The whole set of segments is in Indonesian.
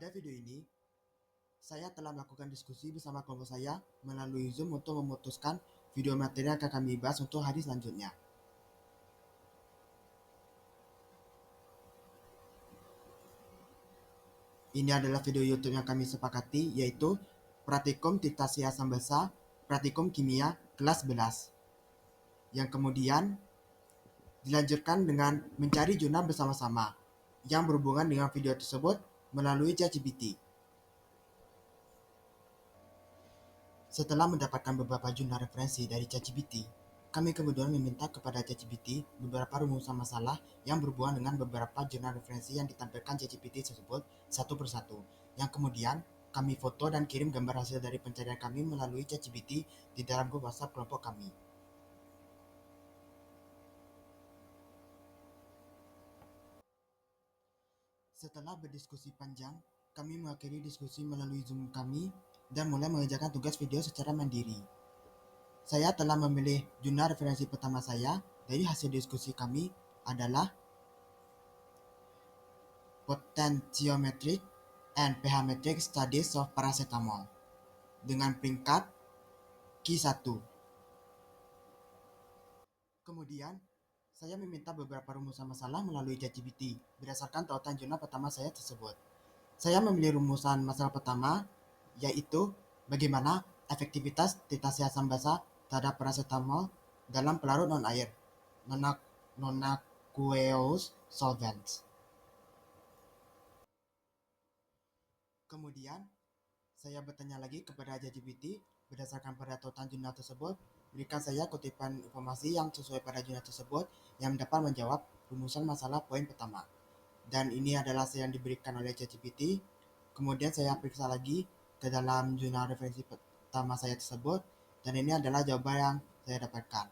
Pada video ini, saya telah melakukan diskusi bersama kelompok saya melalui Zoom untuk memutuskan video materi yang akan kami bahas untuk hari selanjutnya. Ini adalah video YouTube yang kami sepakati, yaitu Praktikum Titasi Asam Basa, Praktikum Kimia kelas 11. Yang kemudian dilanjutkan dengan mencari jurnal bersama-sama yang berhubungan dengan video tersebut melalui ChatGPT. Setelah mendapatkan beberapa jurnal referensi dari ChatGPT, kami kemudian meminta kepada ChatGPT beberapa rumusan masalah yang berhubungan dengan beberapa jurnal referensi yang ditampilkan ChatGPT tersebut satu persatu, yang kemudian kami foto dan kirim gambar hasil dari pencarian kami melalui ChatGPT di dalam grup WhatsApp kelompok kami. Setelah berdiskusi panjang, kami mengakhiri diskusi melalui Zoom kami dan mulai mengerjakan tugas video secara mandiri. Saya telah memilih jurnal referensi pertama saya dari hasil diskusi kami adalah Potentiometric and pH-metric Studies of Paracetamol dengan peringkat Q1. Kemudian, saya meminta beberapa rumusan masalah melalui ChatGPT berdasarkan tautan jurnal pertama saya tersebut. Saya memilih rumusan masalah pertama, yaitu bagaimana efektivitas titasi asam basa terhadap paracetamol dalam pelarut non-air, non-aqueous solvents. Kemudian, saya bertanya lagi kepada ChatGPT berdasarkan pada tautan jurnal tersebut, berikan saya kutipan informasi yang sesuai pada jurnal tersebut yang dapat menjawab rumusan masalah poin pertama. Dan ini adalah hasil yang diberikan oleh ChatGPT. Kemudian saya periksa lagi ke dalam jurnal referensi pertama saya tersebut, dan ini adalah jawaban yang saya dapatkan.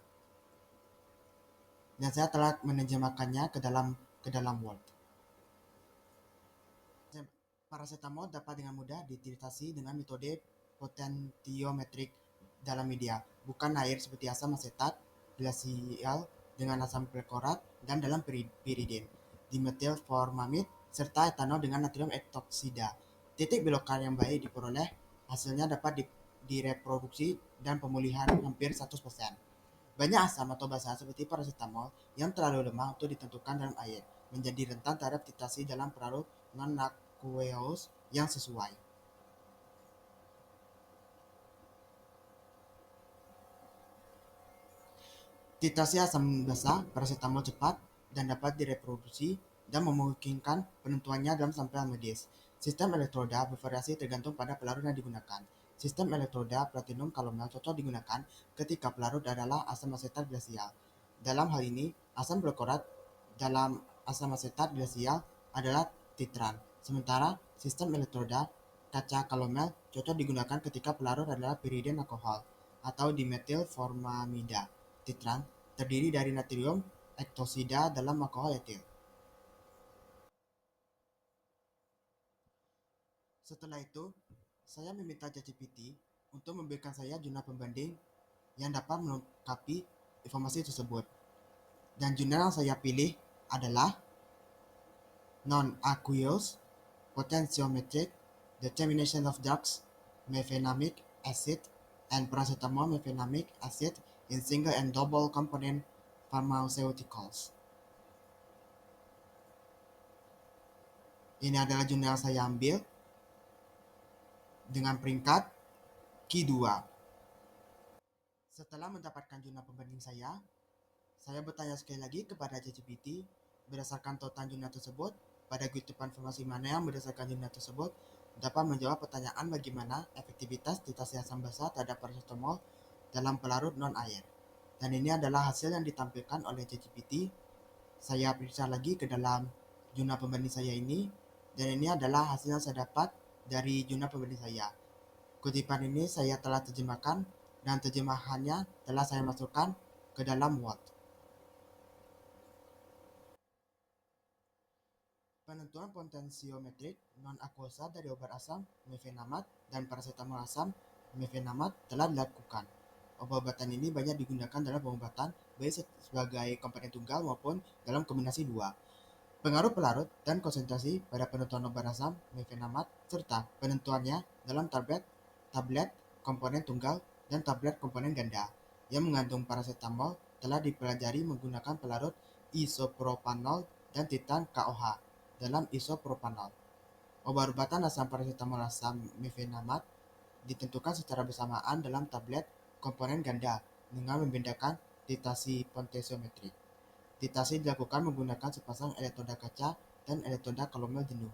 Dan saya telah menerjemahkannya ke dalam Word. Paracetamol dapat dengan mudah dititasi dengan metode potentiometrik dalam media, bukan air seperti asam asetat, glasial dengan asam perklorat, dan dalam piridin, dimetilformamid, serta etanol dengan natrium ektoksida. Titik belokan yang baik diperoleh, hasilnya dapat direproduksi dan pemulihan hampir 100%. Banyak asam atau basa seperti paracetamol yang terlalu lemah untuk ditentukan dalam air, menjadi rentan terhadap titasi dalam pelarut non-aqueous yang sesuai. Titasi asam basa paracetamol cepat dan dapat direproduksi dan memungkinkan penentuannya dalam sampel medis. Sistem elektroda bervariasi tergantung pada pelarut yang digunakan. Sistem elektroda platinum kalomel cocok digunakan ketika pelarut adalah asam asetat glasial. Dalam hal ini, asam perklorat dalam asam asetat glasial adalah titran. Sementara sistem elektroda kaca kalomel cocok digunakan ketika pelarut adalah piridin alkohol atau dimetilformamida. Titran terdiri dari natrium ektoksida dalam alkohol etil. Setelah itu, saya meminta ChatGPT untuk memberikan saya jurnal pembanding yang dapat melengkapi informasi tersebut. Dan jurnal yang saya pilih adalah Non-Aqueous Potentiometric Determination of Drugs Mefenamic Acid and Paracetamol Mefenamic Acid in Single and Double Component Pharmaceuticals. Ini adalah jurnal yang saya ambil dengan peringkat Q2. Setelah mendapatkan jurnal pembanding saya bertanya sekali lagi kepada ChatGPT berdasarkan tautan jurnal tersebut, pada kutipan informasi mana yang berdasarkan jurnal tersebut dapat menjawab pertanyaan bagaimana efektivitas titasi asam basa terhadap paracetamol dalam pelarut non-air. Dan ini adalah hasil yang ditampilkan oleh ChatGPT. Saya periksa lagi ke dalam jurnal pembanding saya ini, dan ini adalah hasil yang saya dapat dari jurnal pembanding saya. Kutipan ini saya telah terjemahkan dan terjemahannya telah saya masukkan ke dalam Word. Penentuan potensiometrik non-aquosa dari obat asam mefenamat dan paracetamol asam mefenamat telah dilakukan. Obat-obatan ini banyak digunakan dalam pengobatan baik sebagai komponen tunggal maupun dalam kombinasi dua. Pengaruh pelarut dan konsentrasi pada penentuan obat asam mefenamat serta penentuannya dalam tablet komponen tunggal dan tablet komponen ganda yang mengandung parasetamol telah dipelajari menggunakan pelarut isopropanol dan titan KOH dalam isopropanol. Obat-obatan asam parasetamol asam mefenamat ditentukan secara bersamaan dalam tablet komponen ganda dengan membedakan titasi potensiometrik. Titasi dilakukan menggunakan sepasang elektroda kaca dan elektroda kalomel jenuh.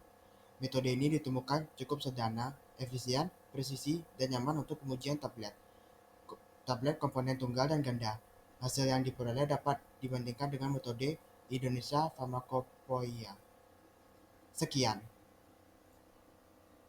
Metode ini ditemukan cukup sederhana, efisien, presisi, dan nyaman untuk pengujian tablet komponen tunggal dan ganda. Hasil yang diperoleh dapat dibandingkan dengan metode Indonesia Pharmacopoeia. Sekian.